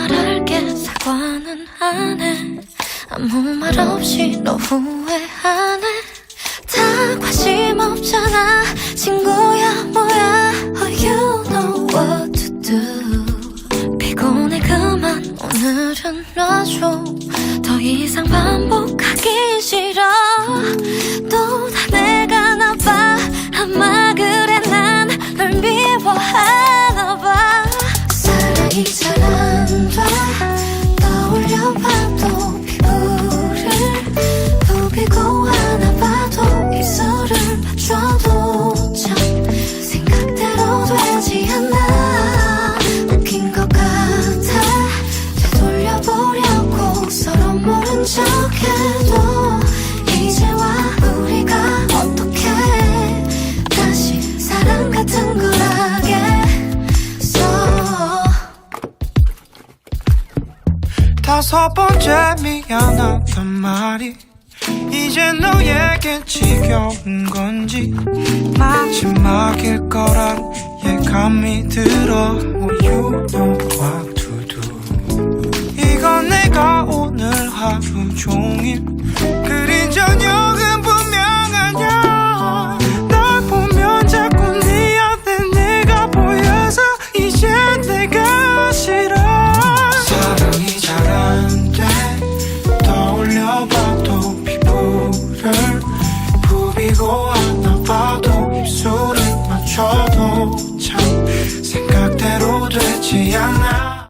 말할게 사과는 안 해 아무 말 없이 너 후회하네 다 관심 없잖아 친구야 뭐야 Oh you know what to do 피곤해 그만 오늘은 놔줘 더 이상 반복하기 싫어 또 다 내가 나빠 아마 그래 난 널 미워하나 봐 사랑이 잘 안 돼 떠올려봐도 피부를 부비고 하나 봐도 입술을 맞춰도 참 생각대로 되지 않아 웃긴 것 같아 되돌려보려고 서로 모른 척해도 이제와 우리가 어떻게 다시 사랑 같은 걸 하겠어 5번째 미안하단 말이 이제 너에게 지겨운 건지 마지막일 거란 예감이 들어 Oh you know what